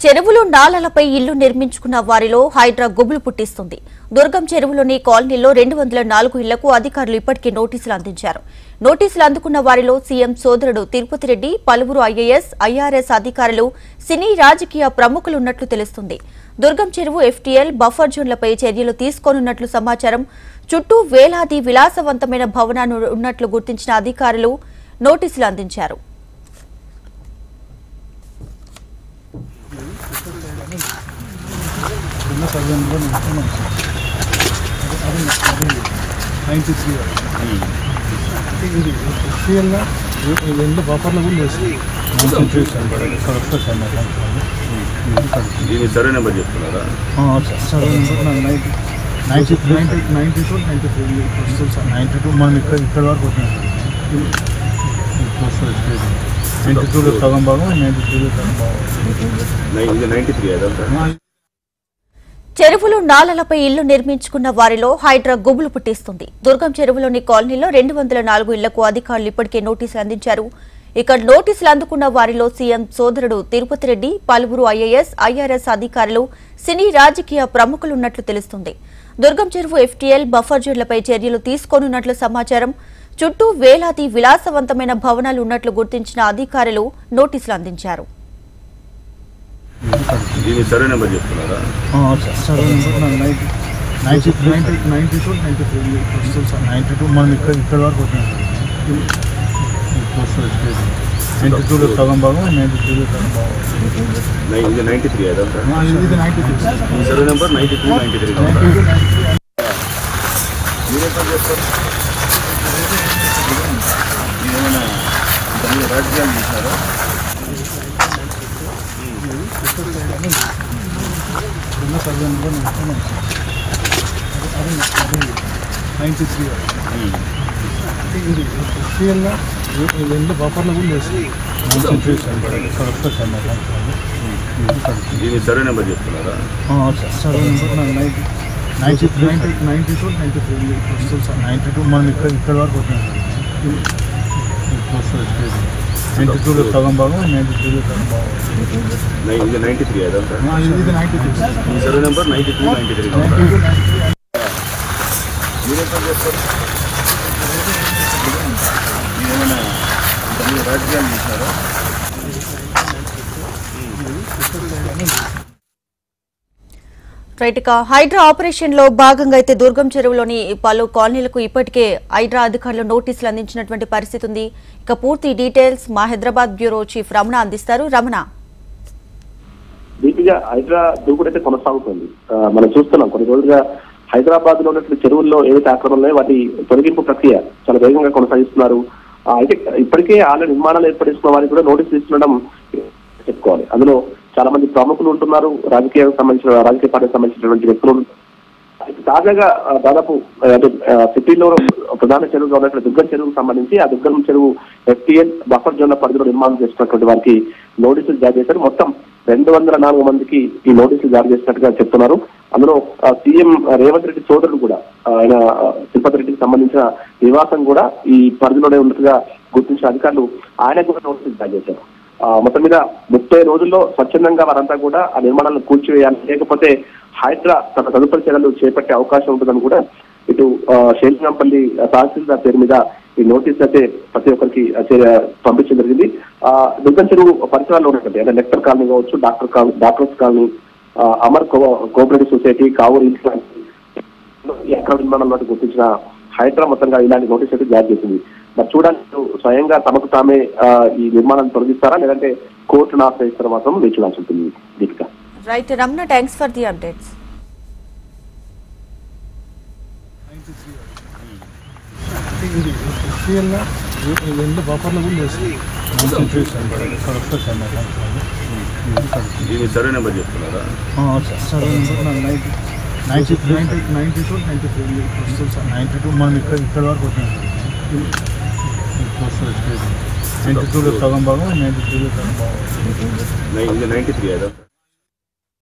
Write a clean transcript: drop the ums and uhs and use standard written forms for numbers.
చెరువులు నాలలపై ఇల్లు నిర్మించుకున్న వారిలో హైడ్రా గుబులు పుట్టిస్తుంది. దుర్గం చెరువులోని కాలనీలో 204 ఇళ్లకు అధికారులు ఇప్పటికే నోటీసులు అందించారు. నోటీసులు అందుకున్న వారిలో సీఎం సోదరుడు తిరుపతి రెడ్డి, పలువురు ఐఏఎస్, ఐఆర్ఎస్ అధికారులు, సినీ రాజకీయ ప్రముఖులున్నట్లు తెలుస్తుంది. దుర్గం చెరువు ఎఫ్టీఎల్ బఫర్ జోన్లపై చర్యలు తీసుకోనున్నట్లు సమాచారం. చుట్టూ వేలాది విలాసవంతమైన భవనాలు ఉన్నట్లు గుర్తించిన అధికారులు నోటీసులు అందించారు. బఫర్లో దీని సర్వే నెంబర్ చెప్తున్నారా? సర్వే నెంబర్ 92 మనం ఇక్కడ వరకు వచ్చినాం. 92లో సగం భాగం, 93లో సగం భాగం. ఇది 93 అదంతా. చెరువులు నాలలపై ఇల్లు నిర్మించుకున్న వారిలో హైడ్రా గుబులు పుట్టిస్తుంది. దుర్గం చెరువులోని కాలనీలో 204 ఇళ్లకు అధికారులు ఇప్పటికే నోటీసులు అందించారు. ఇక్కడ నోటీసులు అందుకున్న వారిలో సీఎం సోదరుడు తిరుపతి రెడ్డి, పలువురు ఐఏఎస్, ఐఆర్ఎస్ అధికారులు, సినీ రాజకీయ ప్రముఖులున్నట్లు తెలుస్తుంది. దుర్గం చెరువు ఎఫ్టీఎల్ బఫర్ జోన్లపై చర్యలు తీసుకోనున్నట్లు సమాచారం. చుట్టూ వేలాది విలాసవంతమైన భవనాలు ఉన్నట్లు గుర్తించిన అధికారులు నోటీసులు అందించారు. దీని సర్వే నెంబర్ చెప్తున్నారా? సర్వే నెంబర్ 92 మనం ఇక్కడ వరకు వచ్చినాం. 92లో సగం భాగం, 93లో సగం భాగం. ఇది 93 అదంతా. ఇది 93. Survey number 92, 93. మీరేం పని చేస్తారు? మీరేమైనా రాజకీయాలు చేశారా? Survey number 93. ఇది ఎఫ్టీఎల్లో బఫర్లో దీని సర్వే నెంబర్ చెప్తున్నారా? సర్వే నెంబర్ 92 మనం ఇక్కడ వరకు వచ్చినాం. 92లో సగం భాగం, 93లో సగం భాగం. ఇది 93 అదంతా. ఇది 93. Survey number 92, 93. మీరేం పని చేస్తారు? మీరేమైనా రాజకీయాలు చేశారా? రైట్. ఇక హైడ్రా ఆపరేషన్ లో భాగంగా అయితే దుర్గం చెరువులోని పలు కాలనీలకు ఇప్పటికే హైడ్రా అధికారులు నోటీసులు అందించినటువంటి పరిస్థితి ఉంది. ఇక పూర్తి డీటెయిల్స్ మా హైదరాబాద్ బ్యూరో చీఫ్ రమణ అందిస్తారు. రమణ, దీనిగా హైడ్రా దూకుడు అయితే కొనసాగుతుంది. మనం చూస్తున్నాం కొన్ని రోజులుగా హైదరాబాద్ లో ఉన్నటువంటి చెరువుల్లో ఏవైతే ఆక్రమణలో వాటి తొలగింపు ప్రక్రియ చాలా వేగంగా కొనసాగిస్తున్నారు. అయితే ఇప్పటికే ఆల్రెడీ నిర్మాణాలు ఏర్పడిస్తున్న వారికి కూడా నోటీసులు ఇస్తుండడం చెప్పుకోవాలి. అందులో చాలా మంది ప్రముఖులు ఉంటున్నారు, రాజకీయ పార్టీకి సంబంధించినటువంటి వ్యక్తులు. తాజాగా దాదాపు అంటే సిటీలో ప్రధాన చెరువుగా ఉన్నటువంటి దుర్గం చెరువుకు సంబంధించి ఆ దుర్గం చెరువు ఎఫ్టీఎల్ బఫర్ జోన్ల పరిధిలో నిర్మాణం చేస్తున్నటువంటి వారికి నోటీసులు జారీ చేశారు. మొత్తం 204 మందికి ఈ నోటీసులు జారీ చేసినట్టుగా చెప్తున్నారు. అందులో సీఎం రేవంత్ రెడ్డి సోదరుడు కూడా, ఆయన తిరుపతి రెడ్డికి సంబంధించిన నివాసం కూడా ఈ పరిధిలోనే ఉన్నట్టుగా గుర్తించిన అధికారులు ఆయనకు కూడా నోటీసులు జారీ చేశారు. మొత్తం మీద 30 రోజుల్లో స్వచ్ఛందంగా వారంతా కూడా ఆ నిర్మాణాలను కూల్చివేయాలి, లేకపోతే హైడ్రా తన తదుపరి చర్యలు చేపట్టే అవకాశం ఉంటుందని కూడా ఇటు శేషంపల్లి తహసీల్దార్ పేరు మీద ఈ నోటీస్ అయితే ప్రతి ఒక్కరికి పంపించడం జరిగింది. దుర్గం చెరువు పరిసరాల్లో ఉన్నటువంటి అంటే లెక్చర్ కాలనీ కావచ్చు, doctors colony, Amar cooperative society, Kavuru ఈ అక్రమ నిర్మాణంలో గుర్తించిన హైడ్రా మొత్తంగా ఇలాంటి నోటీస్ అయితే జారీ చేసింది. మరి చూడడానికి స్వయంగా తమకు తామే ఈ నిర్మాణాన్ని తొలగిస్తారా, లేదంటే కోర్టును ఆశ్రయిస్తారా మాత్రం వేచి చూడాల్సి ఉంటుంది. Deepika. Right Ramana, thanks for the updates. బఫర్లో దీని సర్వే నెంబర్ చెప్తున్నారా? సర్వే నెంబర్ 92 మనం ఇక్కడ వరకు వచ్చినాం. 92లో సగం భాగం, 93లో సగం భాగం. ఇది 93 అదంతా.